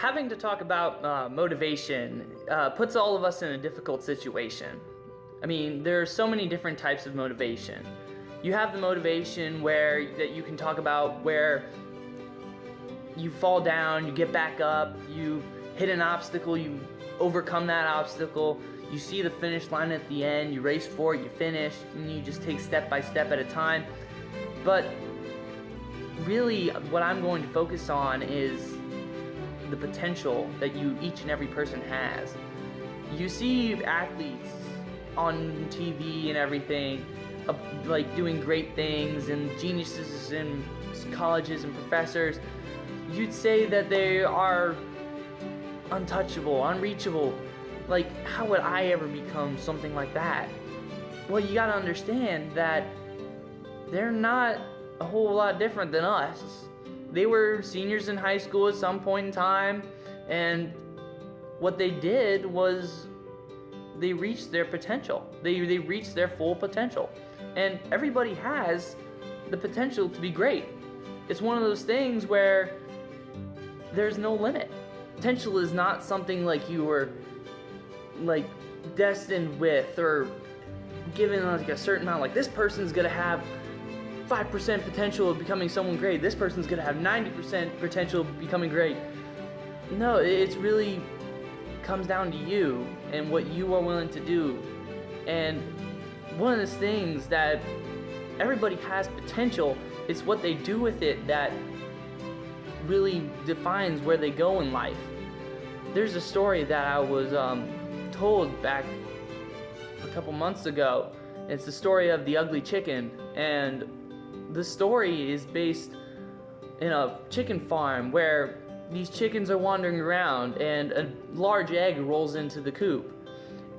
having to talk about motivation puts all of us in a difficult situation. I mean, there are so many different types of motivation. You have the motivation that you can talk about where you fall down, you get back up, you hit an obstacle, you overcome that obstacle, you see the finish line at the end, you race for it, you finish, and you just take step by step at a time. But really, what I'm going to focus on is the potential that each and every person has. You see athletes on TV and everything, like doing great things, and geniuses in colleges and professors. You'd say that they are untouchable, unreachable. Like, how would I ever become something like that? Well, you gotta understand that they're not a whole lot different than us. They were seniors in high school at some point in time, and what they did was they reached their potential. They reached their full potential. And everybody has the potential to be great. It's one of those things where there's no limit. Potential is not something like you were like destined with or given like a certain amount. Like, this person's gonna have 5% potential of becoming someone great. This person's gonna have 90% potential of becoming great. No, it's really comes down to you and what you are willing to do. And one of those things that everybody has potential, it's what they do with it that really defines where they go in life. There's a story that I was told back a couple months ago. It's the story of the ugly chicken, and the story is based in a chicken farm where these chickens are wandering around and a large egg rolls into the coop,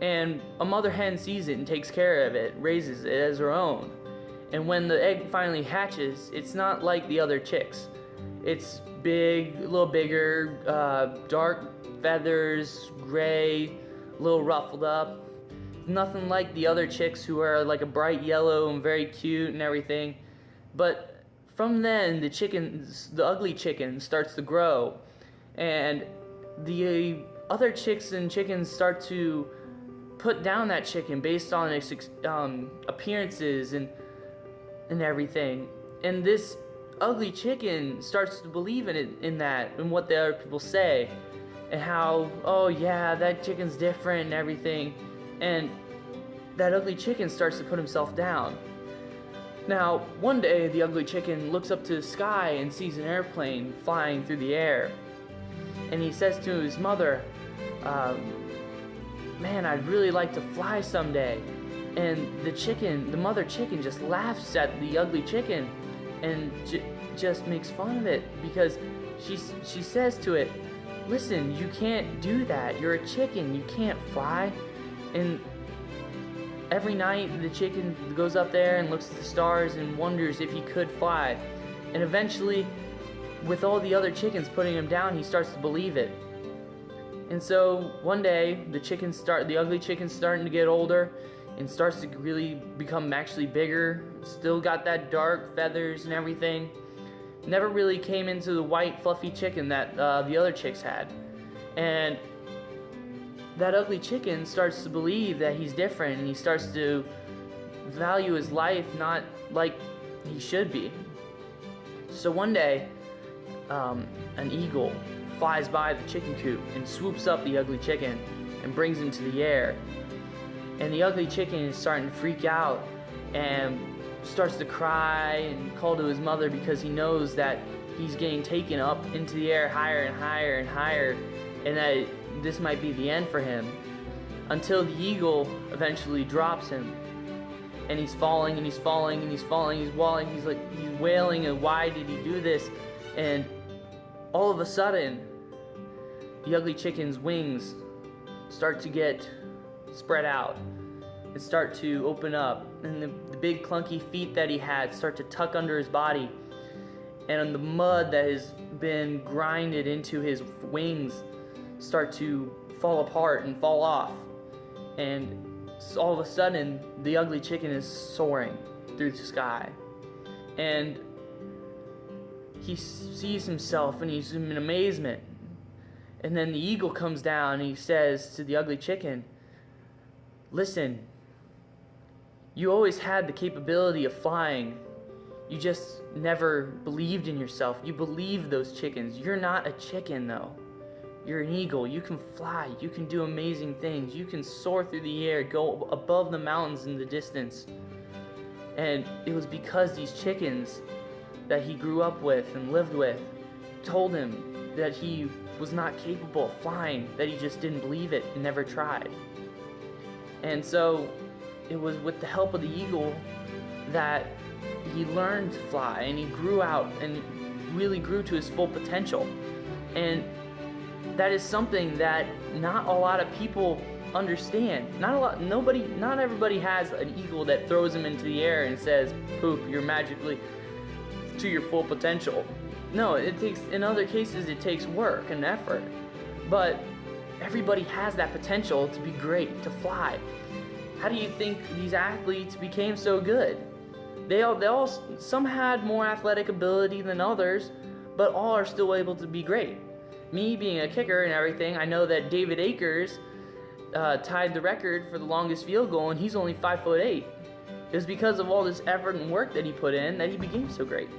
and a mother hen sees it and takes care of it, raises it as her own. And when the egg finally hatches, it's not like the other chicks. It's big, a little bigger, dark feathers, gray, a little ruffled up. Nothing like the other chicks who are like a bright yellow and very cute and everything. But from then, the ugly chicken starts to grow, and the other chicks and chickens start to put down that chicken based on its appearances and everything. And this ugly chicken starts to believe in what the other people say, and how, oh yeah, that chicken's different and everything. And that ugly chicken starts to put himself down. Now, one day, the ugly chicken looks up to the sky and sees an airplane flying through the air. And he says to his mother, man, I'd really like to fly someday. And the mother chicken just laughs at the ugly chicken and just makes fun of it, because she says to it, listen, you can't do that. You're a chicken. You can't fly. And every night, the chicken goes up there and looks at the stars and wonders if he could fly. And eventually, with all the other chickens putting him down, he starts to believe it. And so one day, the ugly chicken's starting to get older and starts to really become actually bigger. Still got that dark feathers and everything. Never really came into the white fluffy chicken that the other chicks had. And that ugly chicken starts to believe that he's different, and he starts to value his life not like he should be. So one day, an eagle flies by the chicken coop and swoops up the ugly chicken and brings him to the air. And the ugly chicken is starting to freak out and starts to cry and call to his mother, because he knows that he's getting taken up into the air higher and higher and higher, and that this might be the end for him, until the eagle eventually drops him. And he's falling and he's falling and he's falling, he's wailing, and why did he do this? And all of a sudden, the ugly chicken's wings start to get spread out and start to open up, and the big clunky feet that he had start to tuck under his body, and the mud that has been grinded into his wings start to fall apart and fall off. And all of a sudden, the ugly chicken is soaring through the sky, and he sees himself and he's in amazement. And then the eagle comes down and he says to the ugly chicken, listen, you always had the capability of flying. You just never believed in yourself. You believed those chickens. You're not a chicken, though. You're an eagle. You can fly. You can do amazing things. You can soar through the air, go above the mountains in the distance. And it was because these chickens that he grew up with and lived with told him that he was not capable of flying, that he just didn't believe it and never tried. And so it was with the help of the eagle that he learned to fly, and he grew out and really grew to his full potential. And that is something that not a lot of people understand. Not everybody has an eagle that throws him into the air and says, poof, you're magically to your full potential. No, in other cases it takes work and effort. But everybody has that potential to be great, to fly. How do you think these athletes became so good? Some had more athletic ability than others, but all are still able to be great. Me being a kicker and everything, I know that David Akers tied the record for the longest field goal, and he's only 5'8". It was because of all this effort and work that he put in that he became so great.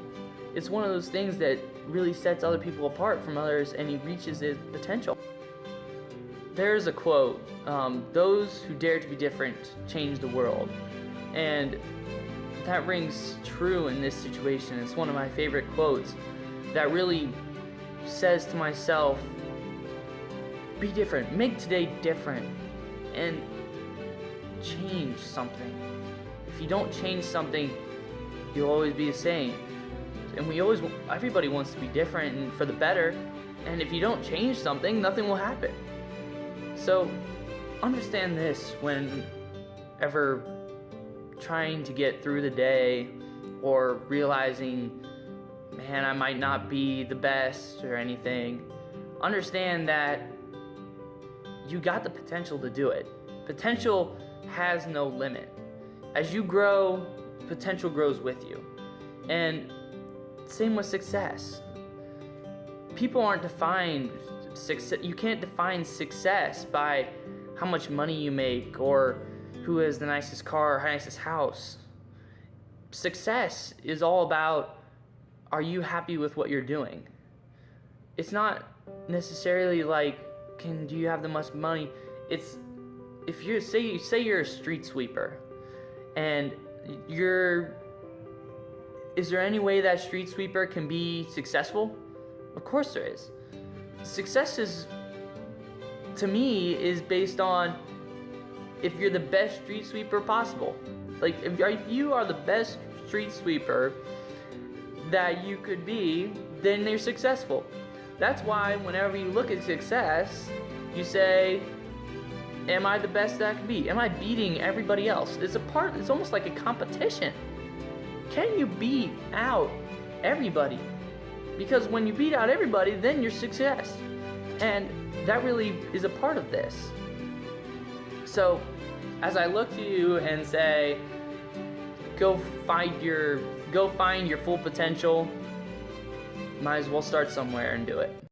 It's one of those things that really sets other people apart from others, and he reaches his potential. There's a quote, those who dare to be different change the world. And that rings true in this situation. It's one of my favorite quotes that really says to myself, be different, make today different, and change something. If you don't change something, you'll always be the same. And everybody wants to be different and for the better, and if you don't change something, nothing will happen. So understand this whenever trying to get through the day, or realizing, man, I might not be the best or anything. Understand that you got the potential to do it. Potential has no limit. As you grow, potential grows with you. And same with success. People aren't defined success. You can't define success by how much money you make or who has the nicest car or nicest house. Success is all about, are you happy with what you're doing? It's not necessarily like, do you have the most money? It's, if you say you're a street sweeper, and is there any way that street sweeper can be successful? Of course there is. Success to me, is based on if you're the best street sweeper possible. Like, if you are the best street sweeper that you could be, then you're successful. That's why whenever you look at success, you say, am I the best that I can be? Am I beating everybody else? It's almost like a competition. Can you beat out everybody? Because when you beat out everybody, then you're success. And that really is a part of this. So, as I look to you and say, go find your full potential, might as well start somewhere and do it.